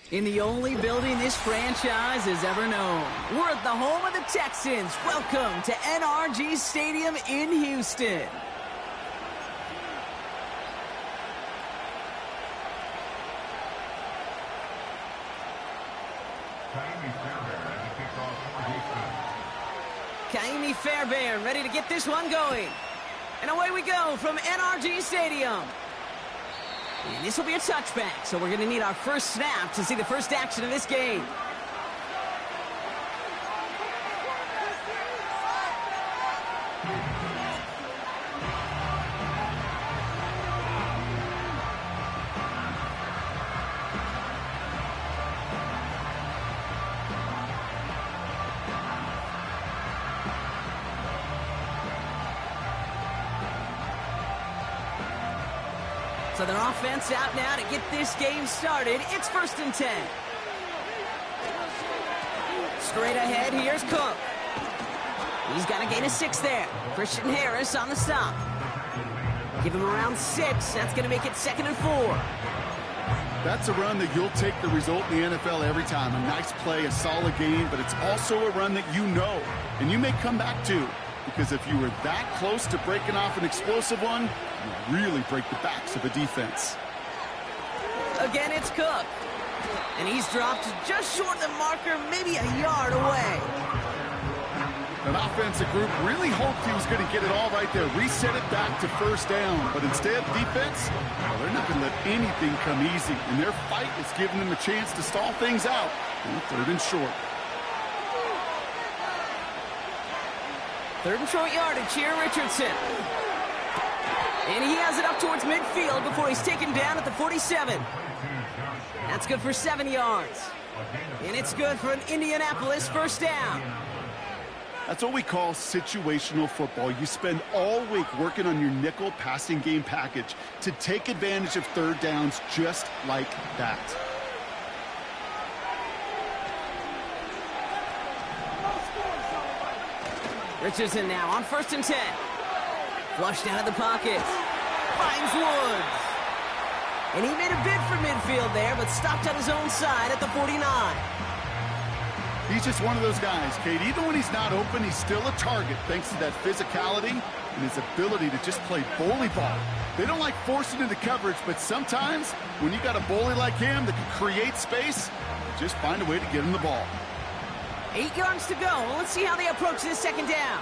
In the only building this franchise has ever known. We're at the home of the Texans. Welcome to NRG Stadium in Houston. Kaimi Fairbairn ready to get this one going. And away we go from NRG Stadium. And this will be a touchback, so we're going to need our first snap to see the first action of this game. So their offense out now to get this game started. It's 1st and 10. Straight ahead, here's Cook. He's got a gain of 6 there. Christian Harris on the stop. Give him around 6. That's going to make it 2nd and 4. That's a run that you'll take the result in the NFL every time. A nice play, a solid game, but it's also a run that you know, and you may come back to. Because if you were that close to breaking off an explosive one, you really break the backs of a defense. Again, it's Cook. And he's dropped just short of the marker, maybe a yard away. An offensive group really hoped he was going to get it all right there, reset it back to 1st down. But instead, defense, well, they're not going to let anything come easy. And their fight is giving them a chance to stall things out on 3rd and short. 3rd and short yardage here, Richardson. And he has it up towards midfield before he's taken down at the 47. That's good for 7 yards. And it's good for an Indianapolis 1st down. That's what we call situational football. You spend all week working on your nickel passing game package to take advantage of 3rd downs just like that. Richardson now on 1st and 10. Flushed out of the pocket. Finds Woods. And he made a bid for midfield there, but stopped on his own side at the 49. He's just one of those guys, Kate. Even when he's not open, he's still a target thanks to that physicality and his ability to just play bully ball. They don't like forcing into coverage, but sometimes when you got a bully like him that can create space, just find a way to get him the ball. 8 yards to go. Let's see how they approach this 2nd down.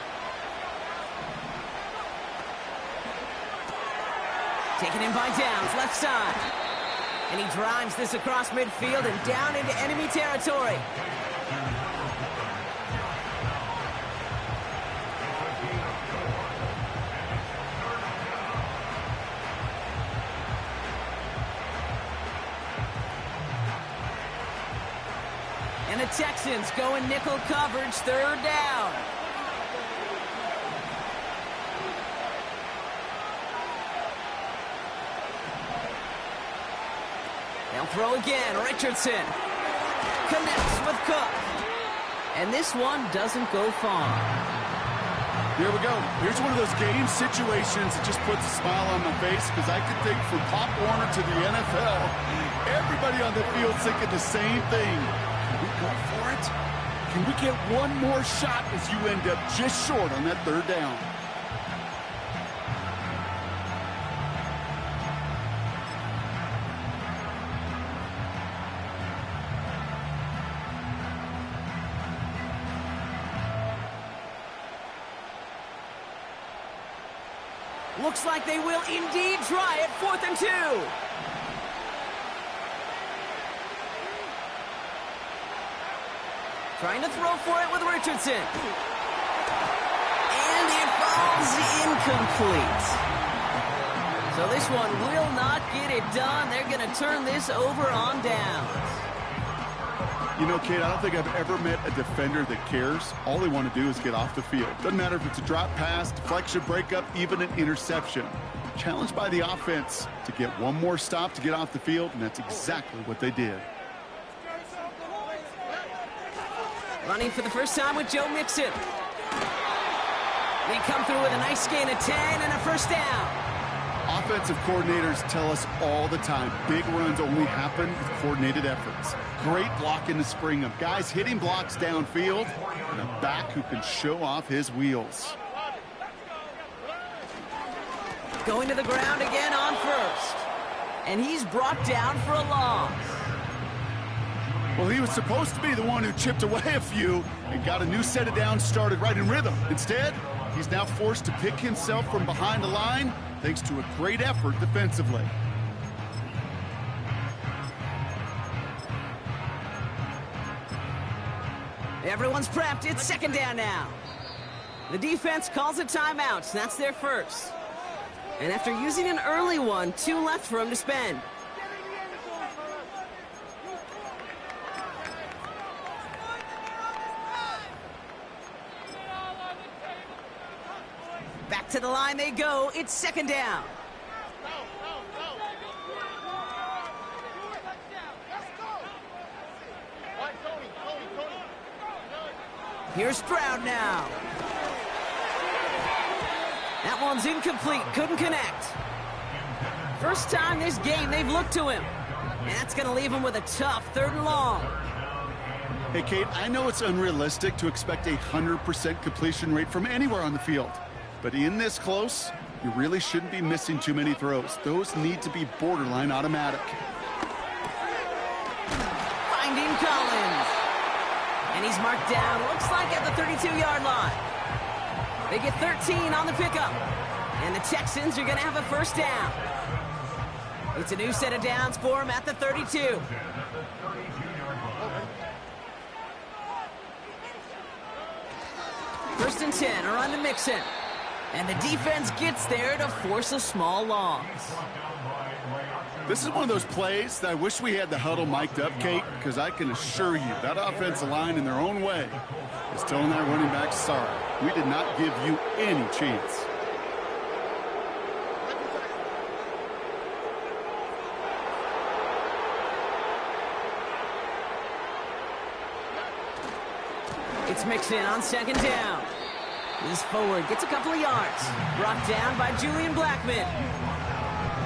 Taken in by Downs, left side. And he drives this across midfield and down into enemy territory. And the Texans go in nickel coverage, 3rd down. They'll throw again. Richardson connects with Cook. And this one doesn't go far. Here we go. Here's one of those game situations that just puts a smile on my face because I could think from Pop Warner to the NFL, everybody on the field thinking the same thing. Can we go for it? Can we get one more shot as you end up just short on that 3rd down? Looks like they will indeed try it. 4th and 2. Trying to throw for it with Richardson. And it falls incomplete. So this one will not get it done. They're going to turn this over on downs. You know, Kate, I don't think I've ever met a defender that cares. All they want to do is get off the field. Doesn't matter if it's a drop pass, deflection, breakup, even an interception. Challenged by the offense to get one more stop to get off the field, and that's exactly what they did. Running for the first time with Joe Mixon. They come through with a nice gain of 10 and a 1st down. Offensive coordinators tell us all the time, big runs only happen with coordinated efforts. Great block in the spring of guys hitting blocks downfield and a back who can show off his wheels. Going to the ground again on first. And he's brought down for a loss. Well, he was supposed to be the one who chipped away a few and got a new set of downs started right in rhythm. Instead, he's now forced to pick himself from behind the line thanks to a great effort defensively. Everyone's prepped. It's second down now. The defense calls a timeout. That's their first. And after using an early one, 2 left for him to spend. Back to the line they go. It's second down. Here's Stroud now. That one's incomplete. Couldn't connect. First time this game they've looked to him. And that's going to leave him with a tough 3rd and long. Hey, Kate, I know it's unrealistic to expect a 100% completion rate from anywhere on the field. But in this close, you really shouldn't be missing too many throws. Those need to be borderline automatic. Finding Collins. And he's marked down, looks like at the 32-yard line. They get 13 on the pickup. And the Texans are going to have a first down. It's a new set of downs for him at the 32. First and 10, a run to Mixon. And the defense gets there to force a small loss. This is one of those plays that I wish we had the huddle mic'd up, Kate, because I can assure you that offensive line in their own way is telling that running back, sorry, we did not give you any chance. It's Mixon on second down. He's forward, gets a couple of yards. Brought down by Julian Blackman.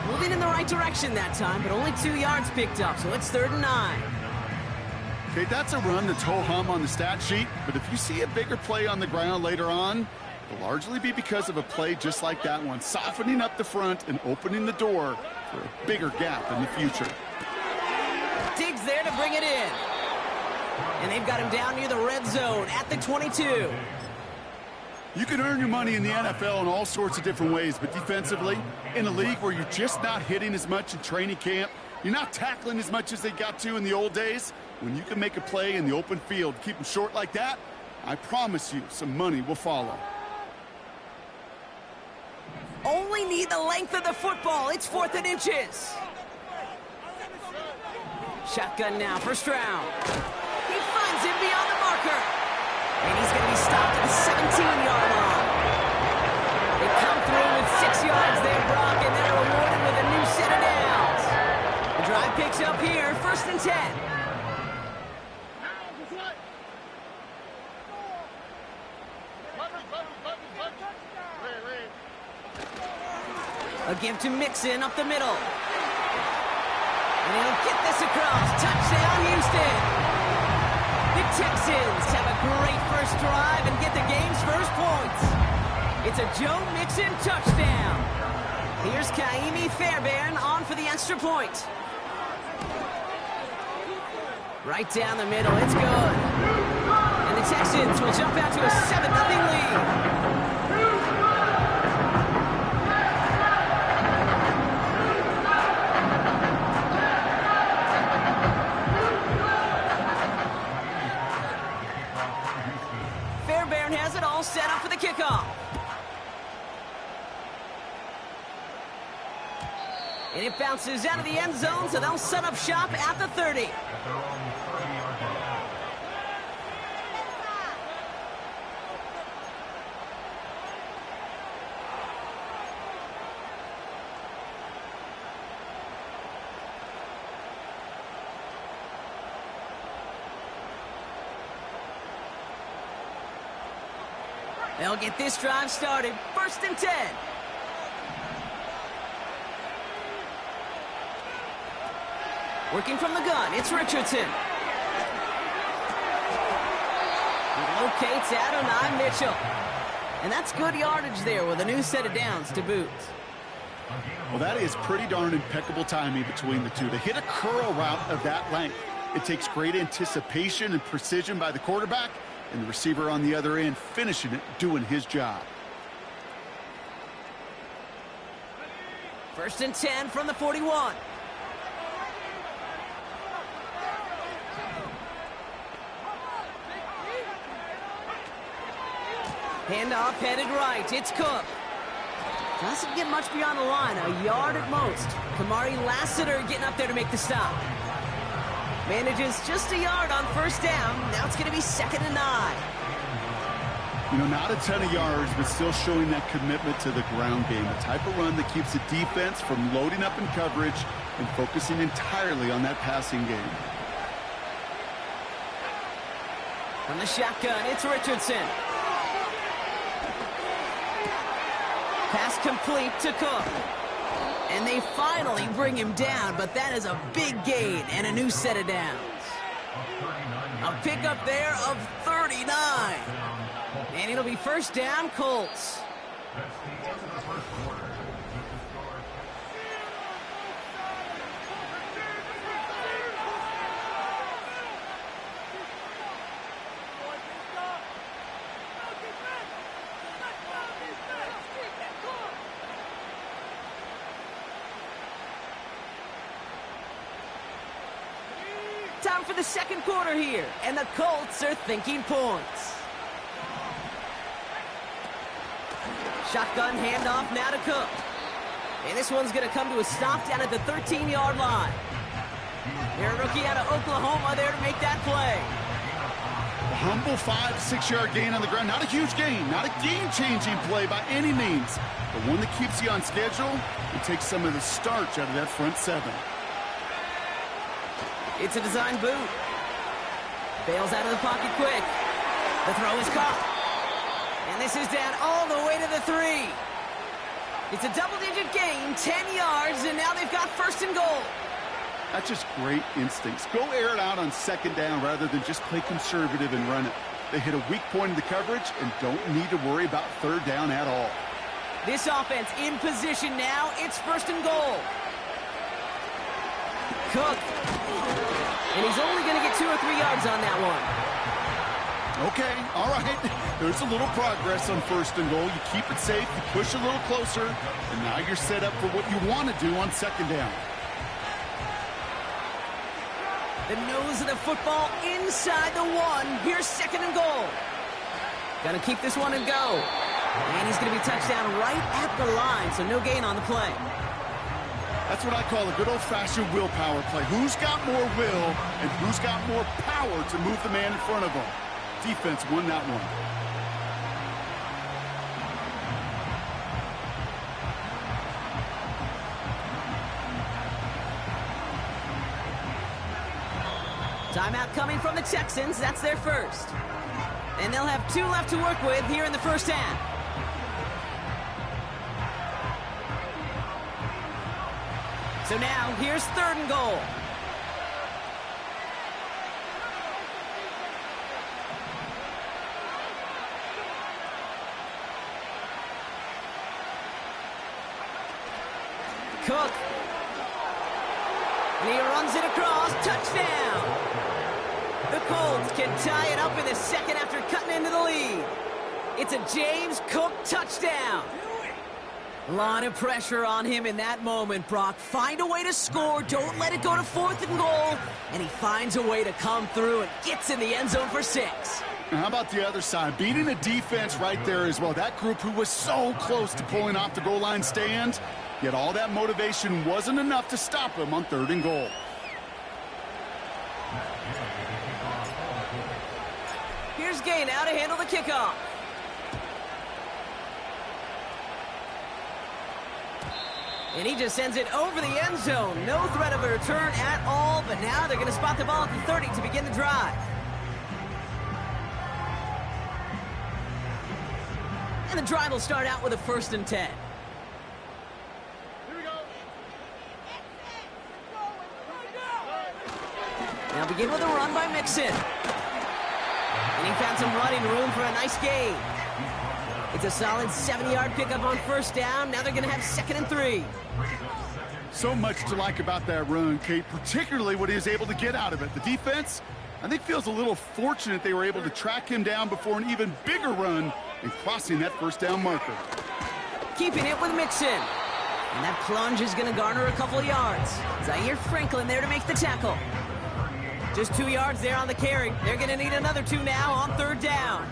Moving in the right direction that time, but only 2 yards picked up, so it's 3rd and 9. Okay, that's a run that's ho-hum on the stat sheet, but if you see a bigger play on the ground later on, it'll largely be because of a play just like that one, softening up the front and opening the door for a bigger gap in the future. Diggs there to bring it in. And they've got him down near the red zone at the 22. You can earn your money in the NFL in all sorts of different ways, but defensively, in a league where you're just not hitting as much in training camp, you're not tackling as much as they got to in the old days, when you can make a play in the open field, keep them short like that, I promise you some money will follow. Only need the length of the football. It's 4th and inches. Shotgun now for Stroud. He finds him beyond the marker. And he's going to be stopped at the 17-yard line. They come through with 6 yards there, Brock, and they're rewarded with a new set of downs. The drive picks up here, 1st and 10. A give to Mixon up the middle. And he'll get this across. Touchdown, Houston. The Texans have a great first drive and get the game's first points. It's a Joe Mixon touchdown. Here's Kaimi Fairbairn on for the extra point. Right down the middle, it's good. And the Texans will jump out to a 7-0 lead. Has it all set up for the kickoff. And it bounces out of the end zone, so they'll set up shop at the 30. They'll get this drive started. 1st and 10. Working from the gun, it's Richardson. He locates Adonai Mitchell. And that's good yardage there with a new set of downs to boot. Well, that is pretty darn impeccable timing between the two. To hit a curl route of that length, it takes great anticipation and precision by the quarterback, and the receiver on the other end finishing it, doing his job. 1st and 10 from the 41. Handoff headed right. It's Cook. Doesn't get much beyond the line. A yard at most. Kamari Lassiter getting up there to make the stop. Manages just a yard on 1st down. Now it's going to be 2nd and 9. You know, not a ton of yards, but still showing that commitment to the ground game. The type of run that keeps the defense from loading up in coverage and focusing entirely on that passing game. From the shotgun, it's Richardson. Pass complete to Cook. And they finally bring him down, but that is a big gain and a new set of downs. A pickup there of 39. And it'll be 1st down, Colts. Time for the 2nd quarter here, and the Colts are thinking points. Shotgun handoff now to Cook. And this one's going to come to a stop down at the 13-yard line. They're a rookie out of Oklahoma there to make that play. A humble 5-6 yard gain on the ground. Not a huge gain, not a game-changing play by any means, but one that keeps you on schedule and takes some of the starch out of that front 7. It's a design boot. Bails out of the pocket quick. The throw is caught. And this is down all the way to the 3. It's a double-digit gain, 10 yards, and now they've got 1st and goal. That's just great instincts. Go air it out on 2nd down rather than just play conservative and run it. They hit a weak point in the coverage and don't need to worry about 3rd down at all. This offense in position now. It's 1st and goal. Cook. And he's only going to get 2 or 3 yards on that one. Okay, all right. There's a little progress on 1st and goal. You keep it safe, you push a little closer, and now you're set up for what you want to do on 2nd down. The nose of the football inside the 1. Here's 2nd and goal. Got to keep this one and go. And he's going to be touchdown right at the line, so no gain on the play. That's what I call a good old-fashioned willpower play. Who's got more will and who's got more power to move the man in front of them? Defense won that one. Timeout coming from the Texans. That's their 1st. And they'll have 2 left to work with here in the 1st half. So now, here's 3rd and goal. Cook. And he runs it across. Touchdown. The Colts can tie it up in the 2nd after cutting into the lead. It's a James Cook touchdown. A lot of pressure on him in that moment, Brock. Find a way to score. Don't let it go to 4th and goal. And he finds a way to come through and gets in the end zone for 6. Now, how about the other side? Beating the defense right there as well. That group who was so close to pulling off the goal line stand, yet all that motivation wasn't enough to stop him on 3rd and goal. Here's Gay now to handle the kickoff. And he just sends it over the end zone. No threat of a return at all, but now they're going to spot the ball at the 30 to begin the drive. And the drive will start out with a 1st and 10. Here we go. They'll begin with a run by Mixon. And he found some running room for a nice gain. It's a solid 70-yard pickup on first down. Now they're going to have 2nd and 3. So much to like about that run, Kate, particularly what he was able to get out of it. The defense, I think, feels a little fortunate they were able to track him down before an even bigger run and crossing that first down marker. Keeping it with Mixon. And that plunge is going to garner a couple of yards. Zaire Franklin there to make the tackle. Just 2 yards there on the carry. They're going to need another 2 now on 3rd down.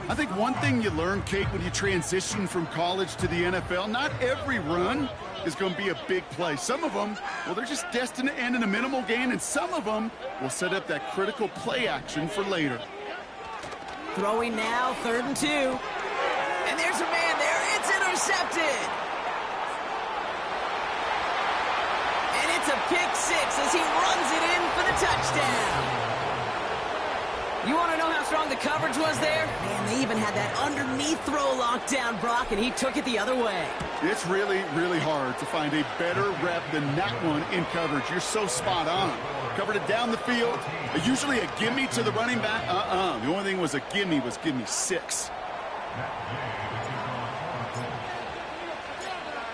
I think one thing you learn, Kate, when you transition from college to the NFL, not every run is going to be a big play. Some of them, well, they're just destined to end in a minimal gain, and some of them will set up that critical play action for later. Throwing now, 3rd and 2. And there's a man there. It's intercepted. And it's a pick 6 as he runs it in for the touchdown. You want to know how strong the coverage was there? Man, they even had that underneath throw locked down, Brock, and he took it the other way. It's really, really hard to find a better rep than that one in coverage. You're so spot on. Covered it down the field. Usually a gimme to the running back. The only thing was a gimme 6.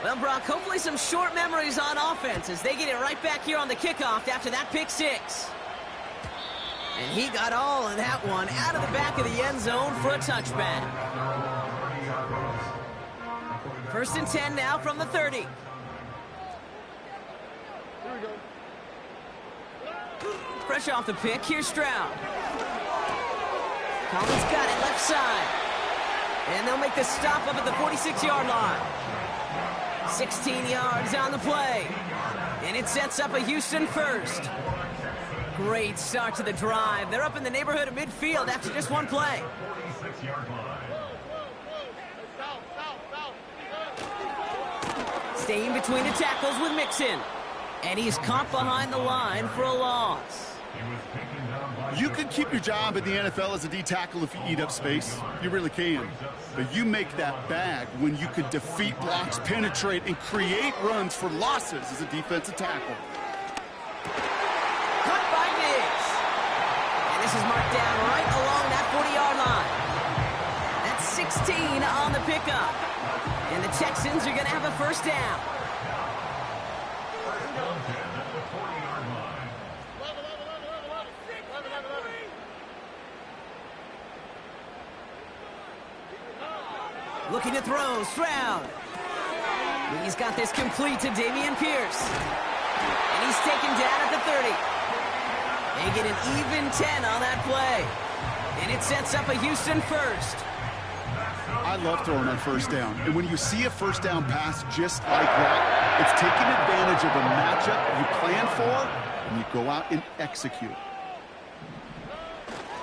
Well, Brock, hopefully some short memories on offense as they get it right back here on the kickoff after that pick 6. And he got all of that one out of the back of the end zone for a touchback. 1st and 10 now from the 30. Here we go. Fresh off the pick, here's Stroud. Collins got it left side. And they'll make the stop up at the 46-yard line. 16 yards on the play. And it sets up a Houston first. Great start to the drive. They're up in the neighborhood of midfield after just one play. Staying between the tackles with Mixon. And he's caught behind the line for a loss. You can keep your job in the NFL as a D tackle if you eat up space. You really can. But you make that bag when you could defeat blocks, penetrate, and create runs for losses as a defensive tackle. This is marked down right along that 40-yard line. That's 16 on the pickup. And the Texans are going to have a first down. Looking to throw, Stroud. He's got this complete to Dameon Pierce. And he's taken down at the 30. They get an even 10 on that play. And it sets up a Houston first. I love throwing on first down. And when you see a first down pass just like that, it's taking advantage of a matchup you plan for, and you go out and execute.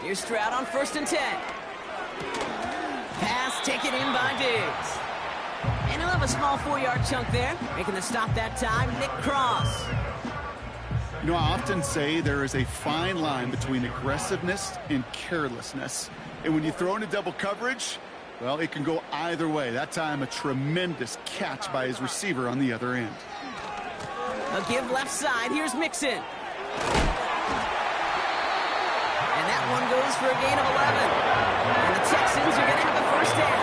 Here's Stroud on 1st and 10. Pass taken in by Diggs. And he'll have a small 4-yard chunk there. Making the stop that time, Nick Cross. You know, I often say there is a fine line between aggressiveness and carelessness. And when you throw into double coverage, well, it can go either way. That time, a tremendous catch by his receiver on the other end. A give left side. Here's Mixon. And that one goes for a gain of 11. And the Texans are going to have a first down.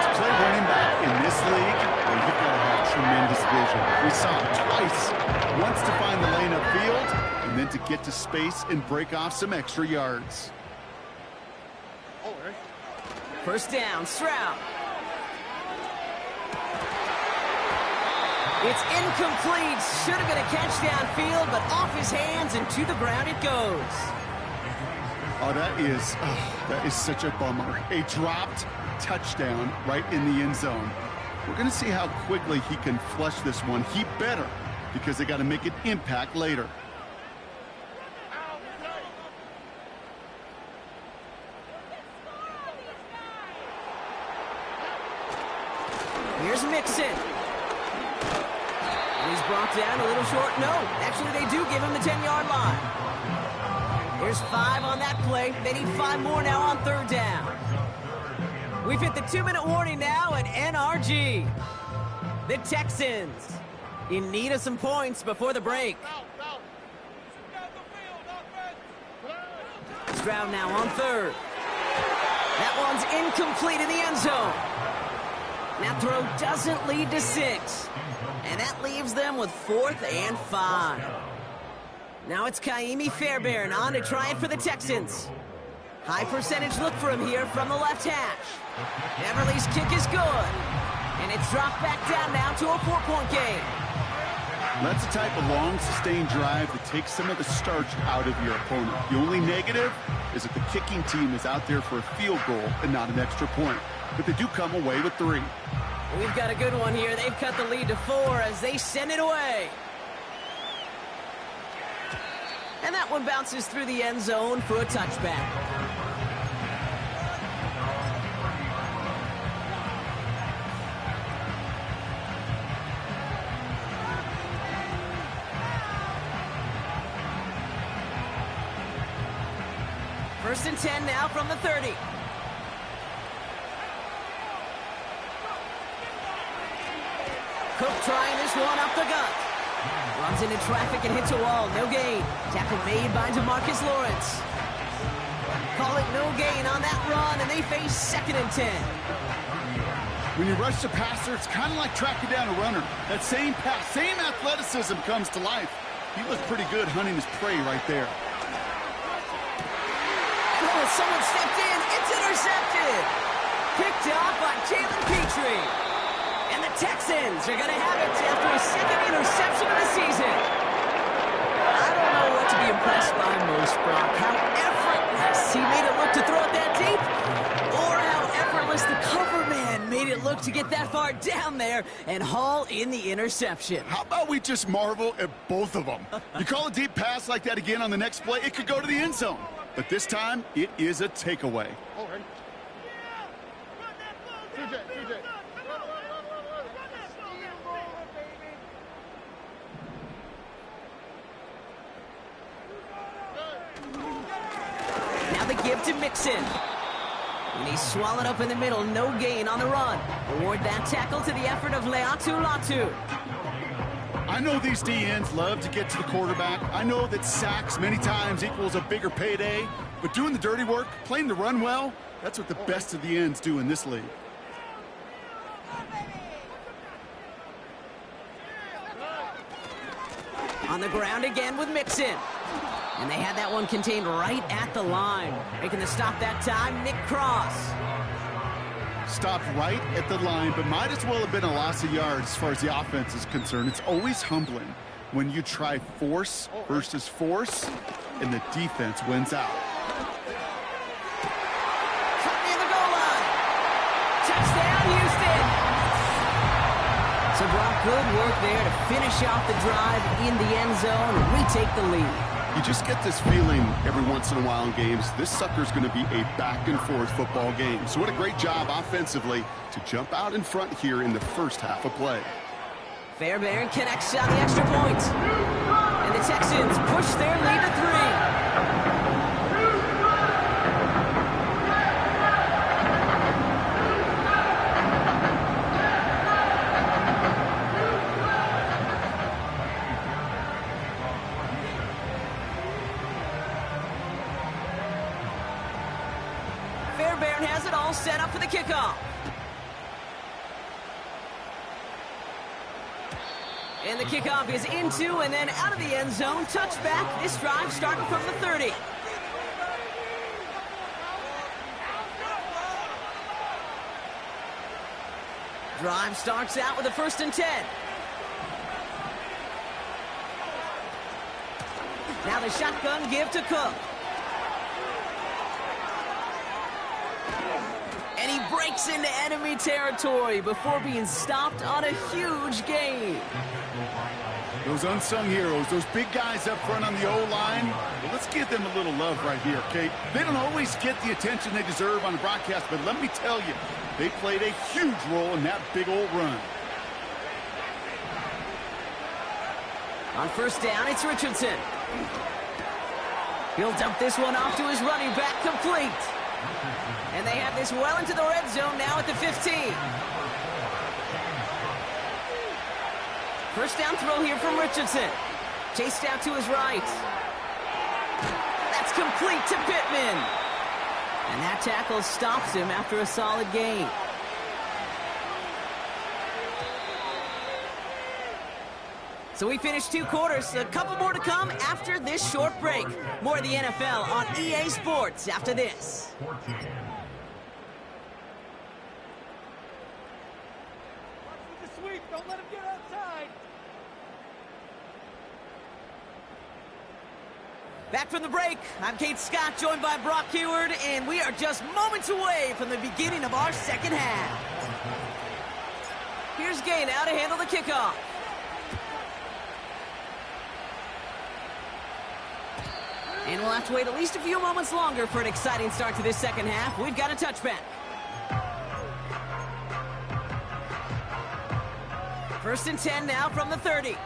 To play running back in this league, well, you've got to have tremendous vision. We saw it twice. Once to find the lane upfield, and then to get to space and break off some extra yards. First down, Stroud. It's incomplete. Should have been a catch downfield, but off his hands and to the ground it goes. Oh, that is such a bummer. A dropped touchdown right in the end zone. We're going to see how quickly he can flush this one. He better, because they got to make an impact later. Here's Mixon. And he's brought down a little short. No, actually they do give him the 10-yard line. Here's 5 on that play. They need 5 more now on 3rd down. We've hit the 2-minute warning now at NRG. The Texans in need of some points before the break. First round now on third. That one's incomplete in the end zone. That throw doesn't lead to 6. And that leaves them with 4th and 5. Now it's Kaimi Fairbairn on to try it for the Texans. High percentage look for him here from the left hash. Everly's kick is good. And it's dropped back down now to a 4-point game. That's the type of long, sustained drive that takes some of the starch out of your opponent. The only negative is that the kicking team is out there for a field goal and not an extra point. But they do come away with 3. We've got a good one here. They've cut the lead to 4 as they send it away. And that one bounces through the end zone for a touchback. First and 10 now from the 30. Cook trying this one up the gut. Runs into traffic and hits a wall. No gain. Tackle made by DeMarcus Lawrence. Call it no gain on that run, and they face 2nd and 10. When you rush the passer, it's kind of like tracking down a runner. That same pass, same athleticism comes to life. He looked pretty good hunting his prey right there. Oh, someone stepped in. It's intercepted. Picked off by Jalen Petrie. And the Texans are going to have it after a 2nd interception of the season. I don't know what to be impressed by most, Brock. How effortless he made it look to throw it that deep, or how effortless the cover man made it look to get that far down there and haul in the interception. How about we just marvel at both of them? You call a deep pass like that again on the next play, it could go to the end zone. But this time, it is a takeaway. Now the give to Mixon. And he's swallowed up in the middle. No gain on the run. Award that tackle to the effort of Leatu Latu. I know these DNs love to get to the quarterback. I know that sacks many times equals a bigger payday. But doing the dirty work, playing the run well, that's what the best of the ends do in this league. On the ground again with Mixon. And they had that one contained right at the line. Making the stop that time, Nick Cross. Stopped right at the line, but might as well have been a loss of yards as far as the offense is concerned. It's always humbling when you try force versus force, and the defense wins out. Caught near the goal line. Touchdown, Houston. So, Brock, good work there to finish off the drive in the end zone and retake the lead. You just get this feeling every once in a while in games, this sucker's going to be a back-and-forth football game. So what a great job offensively to jump out in front here in the first half of play. Fairbairn connects on the extra point. And the Texans push their lead to 3. Fairbairn has it all set up for the kickoff. And the kickoff is into and then out of the end zone. Touchback. This drive starting from the 30. Drive starts out with a 1st and 10. Now the shotgun give to Cook. And he breaks into enemy territory before being stopped on a huge gain. Those unsung heroes, those big guys up front on the O-line, well, let's give them a little love right here, okay? They don't always get the attention they deserve on the broadcast, but let me tell you, they played a huge role in that big old run. On first down, it's Richardson. He'll dump this one off to his running back, complete. And they have this well into the red zone now at the 15. First down throw here from Richardson. Chased out to his right. That's It's complete to Pittman. And that tackle stops him after a solid gain. So we finished 2 quarters. A couple more to come after this short break. More of the NFL on EA Sports after this. Don't let him get outside. Back from the break, I'm Dcot, joined by Brock Heward, and we are just moments away from the beginning of our second half. Here's Gay now to handle the kickoff. And we'll have to wait at least a few moments longer for an exciting start to this second half. We've got a touchback. First and 10 now from the 30.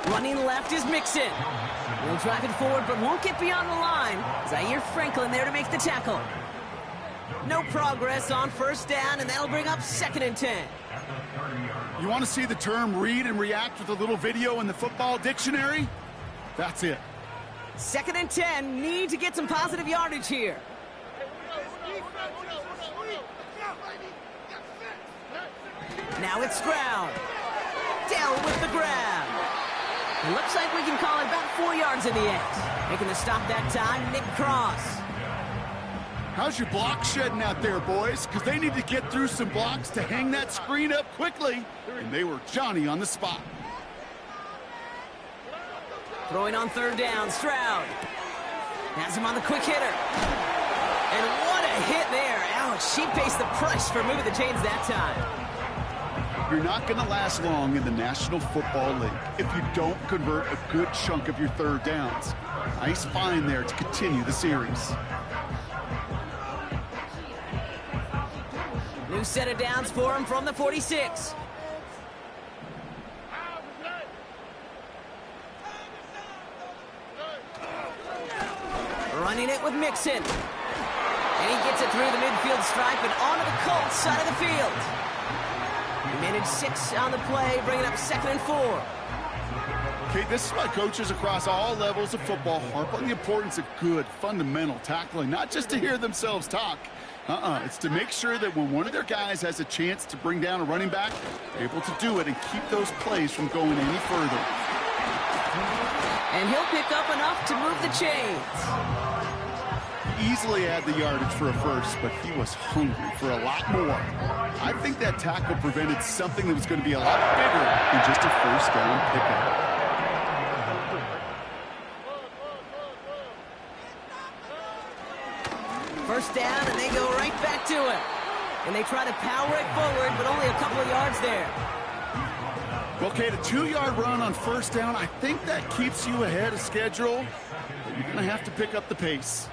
Running left is Mixon. He'll drive it forward, but won't get beyond the line. Zaire Franklin there to make the tackle. No progress on first down, and that'll bring up 2nd and 10. You want to see the term read and react with a little video in the football dictionary? That's it. 2nd and 10, need to get some positive yardage here. Now it's Stroud. Dell with the grab. It looks like we can call it about 4 yards in the end. Making the stop that time, Nick Cross. How's your block shedding out there, boys? Because they need to get through some blocks to hang that screen up quickly. And they were Johnny on the spot. Throwing on 3rd down, Stroud. Has him on the quick hitter. And what a hit there. Ouch, she pays the price for moving the chains that time. You're not going to last long in the National Football League if you don't convert a good chunk of your 3rd downs. Nice find there to continue the series. New set of downs for him from the 46. Running it with Mixon. And he gets it through the midfield stripe and onto the Colts side of the field. He managed 6 on the play, bringing up 2nd and 4. Okay, this is why coaches across all levels of football harp on the importance of good, fundamental tackling, not just to hear themselves talk. It's to make sure that when one of their guys has a chance to bring down a running back, they're able to do it and keep those plays from going any further. And he'll pick up enough to move the chains. Easily had the yardage for a first, but he was hungry for a lot more. I think that tackle prevented something that was going to be a lot bigger than just a first down pickup. First down, and they go right back to it. And they try to power it forward, but only a couple of yards there. Okay, the 2-yard run on first down, I think that keeps you ahead of schedule, but you're going to have to pick up the pace.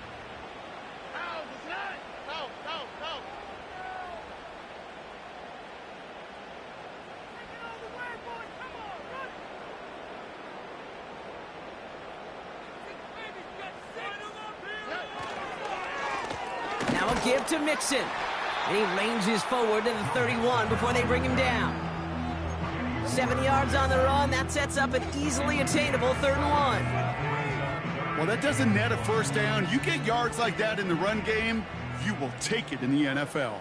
Now a give to Mixon. And he ranges forward to the 31 before they bring him down. 7 yards on the run. That sets up an easily attainable 3rd and 1. Well, that doesn't net a first down. You get yards like that in the run game, you will take it in the NFL.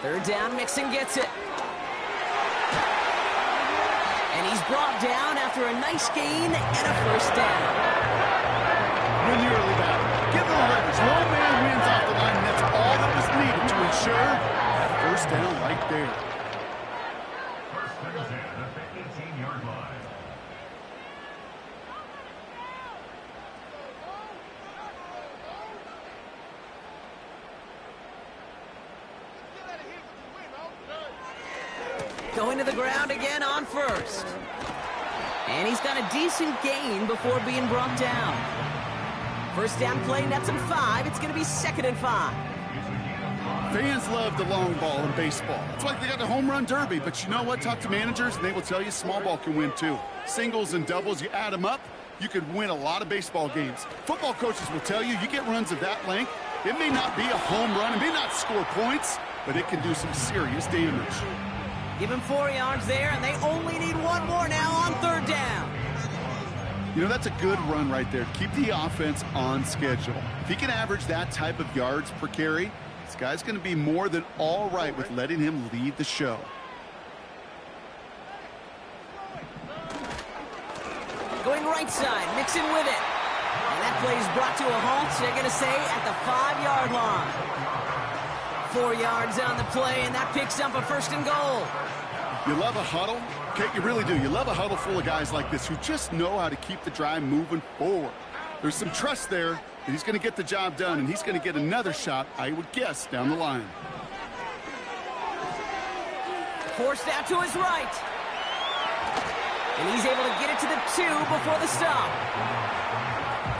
Third down, Mixon gets it. And he's brought down after a nice gain and a first down. Win the early battle. Give them leverage. One man wins off the line, and that's all that was needed to ensure that first down right there. First down at the 18-yard line. Going to the ground again on first. And he's got a decent gain before being brought down. First down play nets him 5. It's going to be 2nd and 5. Fans love the long ball in baseball. That's why they got the home run derby. But you know what? Talk to managers, and they will tell you small ball can win too. Singles and doubles, you add them up, you could win a lot of baseball games. Football coaches will tell you, you get runs of that length, it may not be a home run, it may not score points, but it can do some serious damage. Give him 4 yards there, and they only need 1 more now on 3rd down. You know, that's a good run right there. Keep the offense on schedule. If he can average that type of yards per carry, this guy's going to be more than all right with letting him lead the show. Going right side, Mixon with it. And that play is brought to a halt, so they're going to say at the 5-yard line. 4 yards on the play, and that picks up a 1st and goal. You love a huddle? Okay, you really do. You love a huddle full of guys like this who just know how to keep the drive moving forward. There's some trust there that he's going to get the job done, and he's going to get another shot, I would guess, down the line. Forced out to his right. And he's able to get it to the 2 before the stop.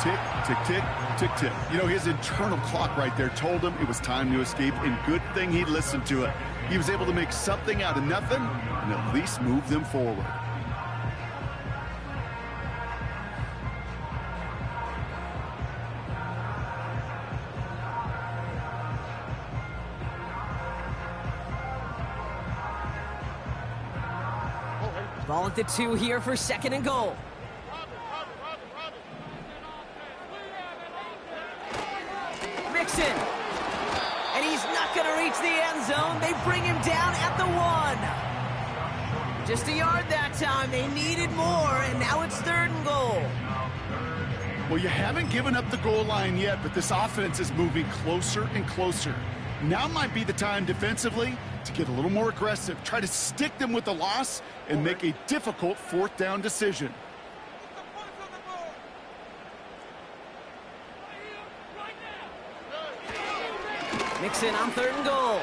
Tick, tick, tick, tick, tick. You know, his internal clock right there told him it was time to escape, and good thing he listened to it. He was able to make something out of nothing and at least move them forward. Ball at the 2 here for 2nd and goal. Mixon. And he's not going to reach the end zone. They bring him down at the 1. Just a yard that time. They needed more, and now it's 3rd and goal. Well, you haven't given up the goal line yet, but this offense is moving closer and closer. Now might be the time defensively to get a little more aggressive. Try to stick them with the loss and make a difficult 4th down decision. Mixon on 3rd and goal.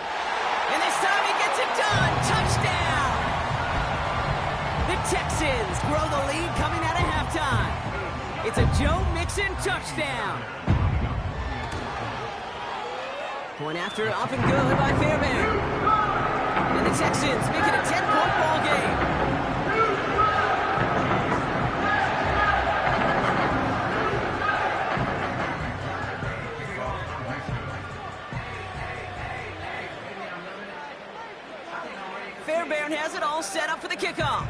And this time he gets it done. Touchdown! The Texans grow the lead coming out of halftime. It's a Joe Mixon touchdown. Point after up and good by Fairbairn. And the Texans make it a 10-point ball game. Fairbairn has it all set up for the kickoff.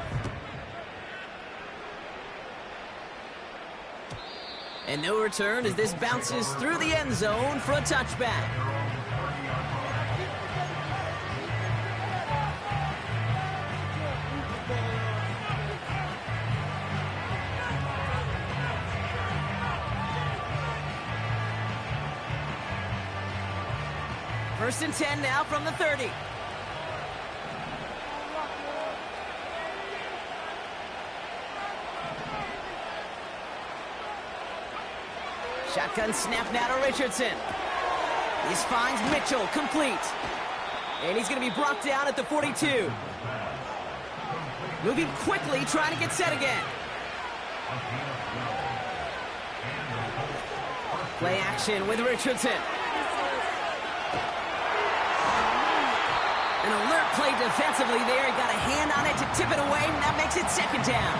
And no return as this bounces through the end zone for a touchback. First and 10 now from the 30. Shotgun snap now to Richardson. This finds Mitchell complete. And he's going to be brought down at the 42. Moving quickly, trying to get set again. Play action with Richardson. An alert play defensively there. He got a hand on it to tip it away, and that makes it 2nd down.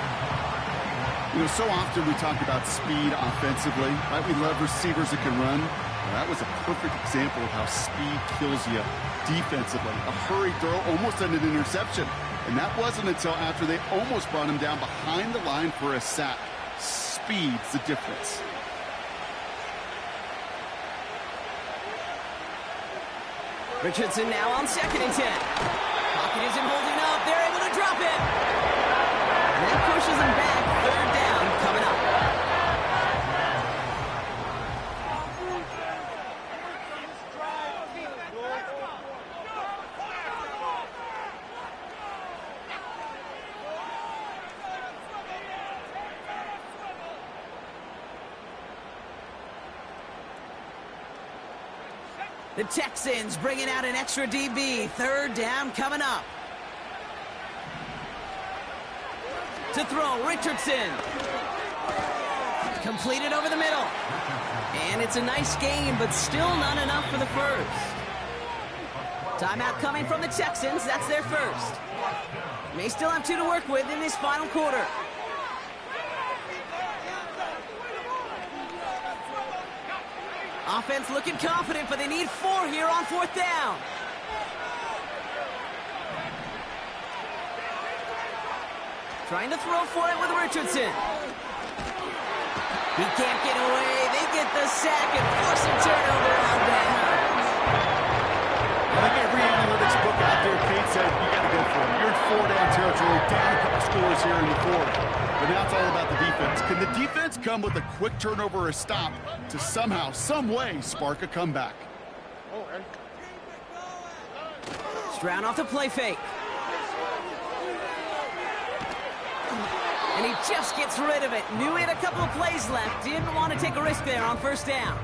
You know, so often we talk about speed offensively, right? We love receivers that can run. Well, that was a perfect example of how speed kills you defensively. A hurried throw, almost an interception. And that wasn't until after they almost brought him down behind the line for a sack. Speed's the difference. Richardson now on 2nd and 10. Pocket isn't holding up. They're able to drop it. And that pushes him back. 3rd down coming up. The Texans bringing out an extra DB. 3rd down coming up. To throw, Richardson. Completed over the middle. And it's a nice game, but still not enough for the first. Timeout coming from the Texans. That's their first. May still have 2 to work with in this final quarter. Offense looking confident, but they need 4 here on 4th down. Trying to throw for it with Richardson. He can't get away. They get the sack and force a turnover on down. I think every analytics book out there, Kate said, you got to go for it. You're in 4-down territory, down a couple scores here in the 4th. But now it's all about the defense. Can the defense come with a quick turnover or a stop to somehow, some way, spark a comeback? Stroud off the play fake. And he just gets rid of it. Knew he had a couple of plays left. Didn't want to take a risk there on 1st down.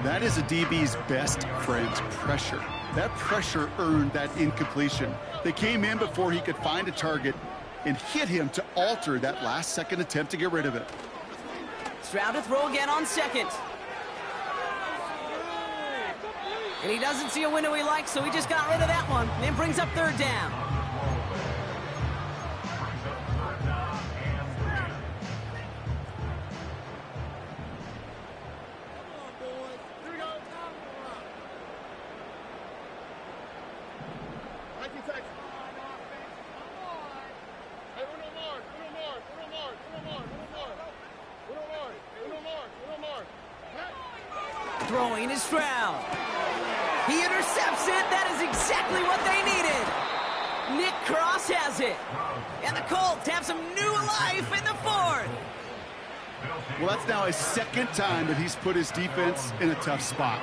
That is a DB's best friend, pressure. That pressure earned that incompletion. They came in before he could find a target and hit him to alter that last-second attempt to get rid of it. Stroud to throw again on 2nd. And he doesn't see a window he likes, so he just got rid of that one. And then brings up 3rd down. Throwing is Stroud. He intercepts it. That is exactly what they needed. Nick Cross has it. And the Colts have some new life in the 4th. Well, that's now his 2nd time that he's put his defense in a tough spot.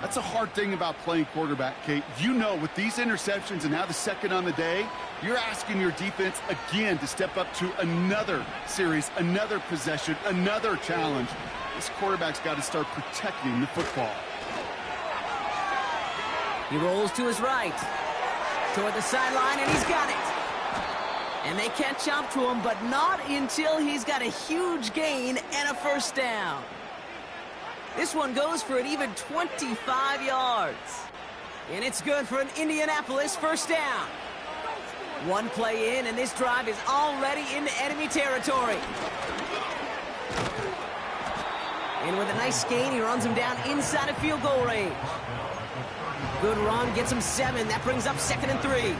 That's a hard thing about playing quarterback, Kate. You know, with these interceptions and now the 2nd on the day, you're asking your defense again to step up to another series, another possession, another challenge. This quarterback's got to start protecting the football. He rolls to his right. Toward the sideline, and he's got it. And they catch up to him, but not until he's got a huge gain and a 1st down. This one goes for an even 25 yards. And it's good for an Indianapolis 1st down. One play in, and this drive is already into enemy territory. And with a nice gain, he runs him down inside of field goal range. Good run, gets him 7. That brings up 2nd and 3.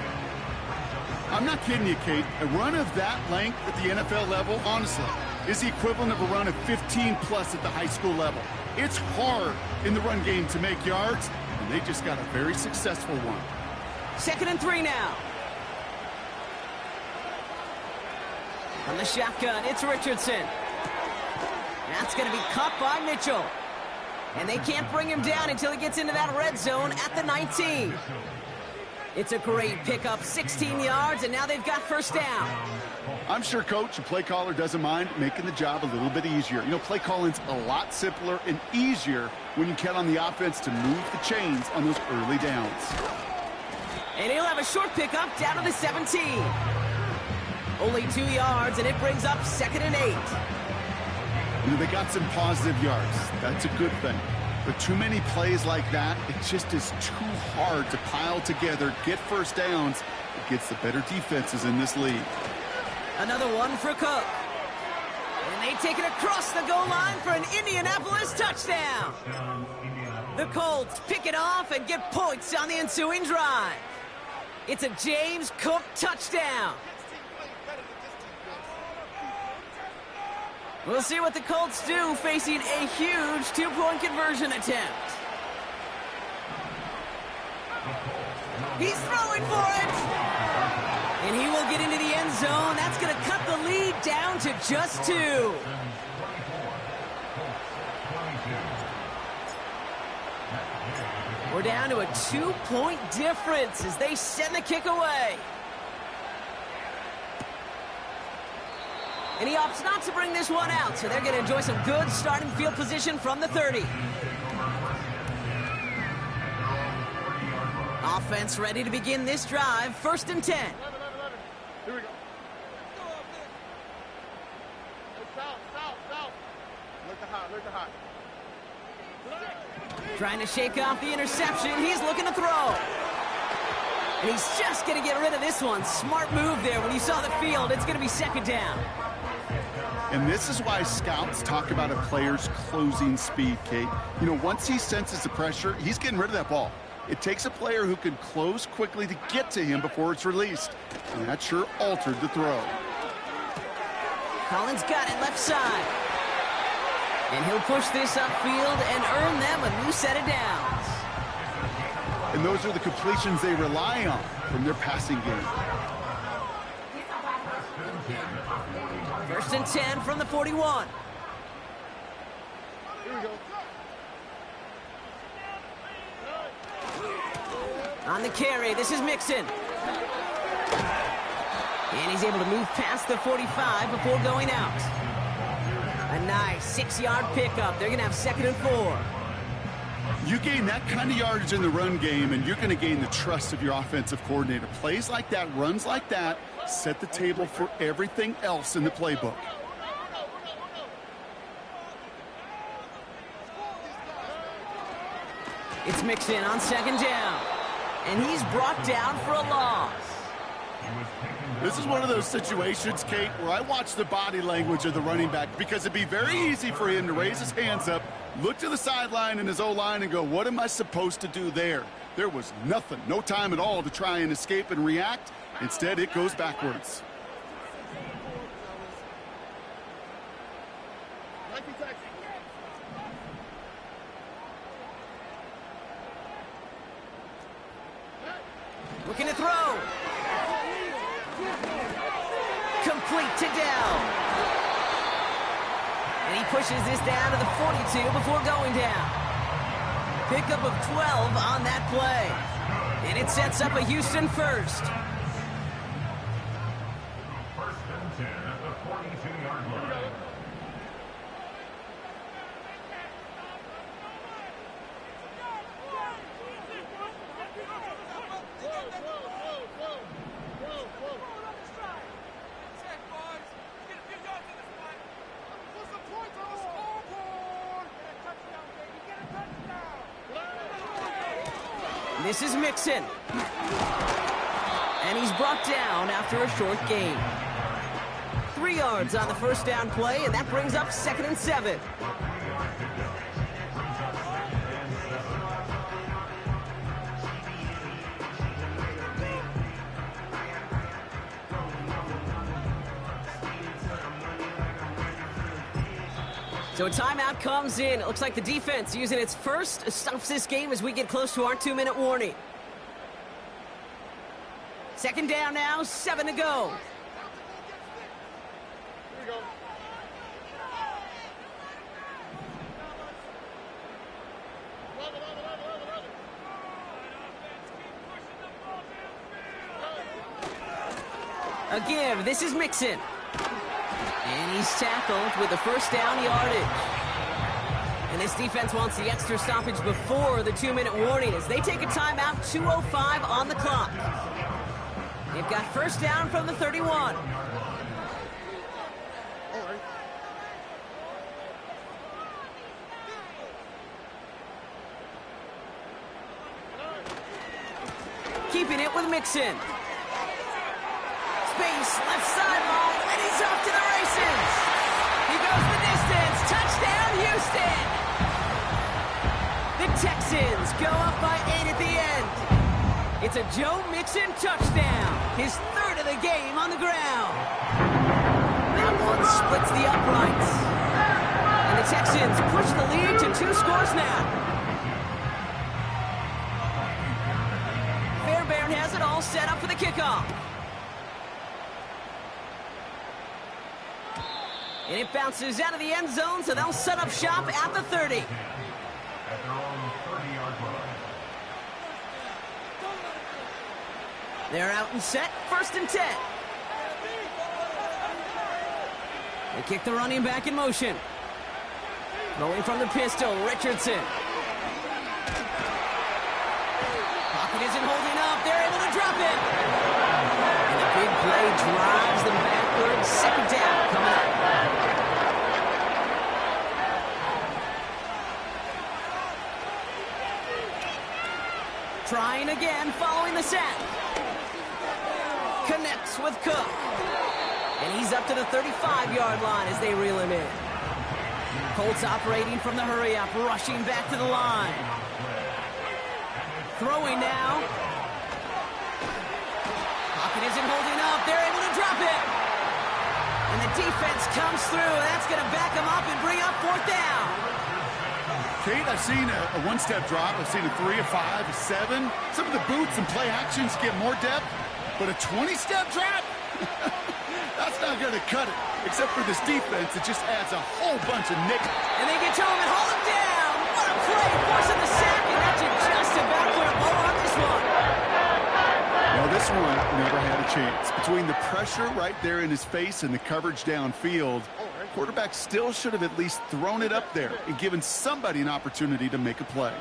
I'm not kidding you, Kate. A run of that length at the NFL level, honestly, is the equivalent of a run of 15-plus at the high school level. It's hard in the run game to make yards, and they just got a very successful one. 2nd and 3 now. From the shotgun, it's Richardson. That's going to be cut by Mitchell. And they can't bring him down until he gets into that red zone at the 19. It's a great pickup, 16 yards, and now they've got 1st down. I'm sure coach and play caller doesn't mind making the job a little bit easier. You know, play calling's a lot simpler and easier when you count on the offense to move the chains on those early downs. And he'll have a short pickup down to the 17. Only 2 yards, and it brings up 2nd and 8. You know, they got some positive yards. That's a good thing. But too many plays like that, it just is too hard to pile together, get 1st downs against the better defenses in this league. Another one for Cook. And they take it across the goal line for an Indianapolis touchdown. The Colts pick it off and get points on the ensuing drive. It's a James Cook touchdown. We'll see what the Colts do facing a huge 2-point conversion attempt. He's throwing for it. And he will get into the end zone. That's going to cut the lead down to just 2. We're down to a 2-point difference as they send the kick away. And he opts not to bring this one out, so they're going to enjoy some good starting field position from the 30. Offense ready to begin this drive. 1st and 10. Here we go. South. Look to high. Trying to shake off the interception. He's looking to throw. And he's just going to get rid of this one. Smart move there. When you saw the field, it's going to be second down. And this is why scouts talk about a player's closing speed, Kate. You know, once he senses the pressure, he's getting rid of that ball. It takes a player who can close quickly to get to him before it's released. And that sure altered the throw. Collins got it left side. And he'll push this upfield and earn them a new set of downs. And those are the completions they rely on from their passing game. 1st and 10 from the 41. Here we go. On the carry, this is Mixon. And he's able to move past the 45 before going out. A nice 6-yard pickup. They're going to have 2nd and 4. You gain that kind of yardage in the run game, and you're going to gain the trust of your offensive coordinator. Plays like that, runs like that, set the table for everything else in the playbook. It's Mixon on 2nd down. And he's brought down for a loss. This is one of those situations, Kate, where I watch the body language of the running back, because it'd be very easy for him to raise his hands up, look to the sideline in his O-line and go, what am I supposed to do there? There was nothing, no time at all to try and escape and react. Instead, it goes backwards. Looking to throw. Complete to Dell. And he pushes this down to the 42 before going down. Pickup of 12 on that play. And it sets up a Houston first. 1st and 10 at the 42-yard line. This is Mixon. And he's brought down after a short gain. 3 yards on the 1st down play, and that brings up 2nd and 7. So a timeout comes in. It looks like the defense using its first stops this game as we get close to our 2-minute warning. 2nd down now, 7 to go. Here we go. A give. This is Mixon. And he's tackled with the 1st down yardage. And this defense wants the extra stoppage before the 2-minute warning as they take a timeout, 2:05 on the clock. They've got 1st down from the 31. Keeping it with Mixon. Space, left sideline, and he's off to the races. He goes the distance. Touchdown, Houston. The Texans go up by 8 at the end. It's a Joe Mixon touchdown, his 3rd of the game on the ground. That one splits the uprights. And the Texans push the lead to 2 scores now. Fairbairn has it all set up for the kickoff. And it bounces out of the end zone, so they'll set up shop at the 30. At their own 30-yard line. They're out and set, 1st and 10. They kick the running back in motion. Rolling from the pistol, Richardson. Pocket isn't holding up. They're able to drop it. And the big play drives them backwards. 2nd down coming up. Trying again following the sack. Connects with Cook. And he's up to the 35-yard line as they reel him in. Colts operating from the hurry-up, rushing back to the line. Throwing now. Pocket isn't holding up. They're able to drop it. And the defense comes through. That's going to back them up and bring up 4th down. Kate, I've seen a one-step drop. I've seen a 3, a 5, a 7. Some of the boots and play actions get more depth. But a 20-step drop? That's not going to cut it. Except for this defense, it just adds a whole bunch of nick. And they get to him and hold him down. What a play, forcing the sack, and that should just about put a bow on this one. Well, this one never had a chance. Between the pressure right there in his face and the coverage downfield, quarterback still should have at least thrown it up there and given somebody an opportunity to make a play.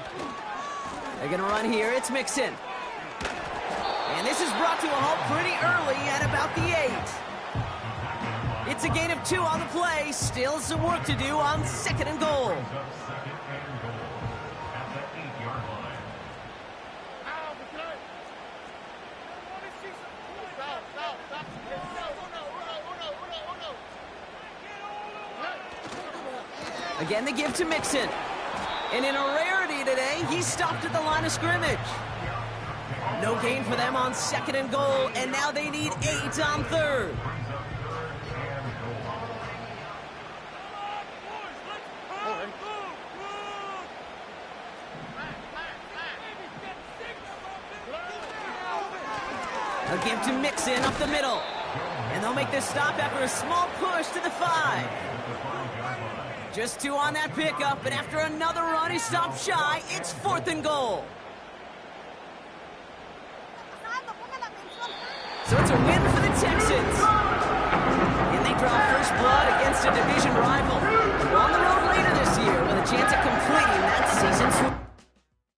They're going to run here. It's Mixon. And this is brought to a halt pretty early at about the 8. It's a gain of 2 on the play. Still some work to do on 2nd and goal. Again, the give to Mixon. And in a rarity today, he stopped at the line of scrimmage. No gain for them on 2nd and goal, and now they need 8 on 3rd. A give to Mixon up the middle. And they'll make this stop after a small push to the 5. Just 2 on that pickup, and after another run, he stopped shy. It's 4th and goal. So it's a win for the Texans. And they draw first blood against a division rival.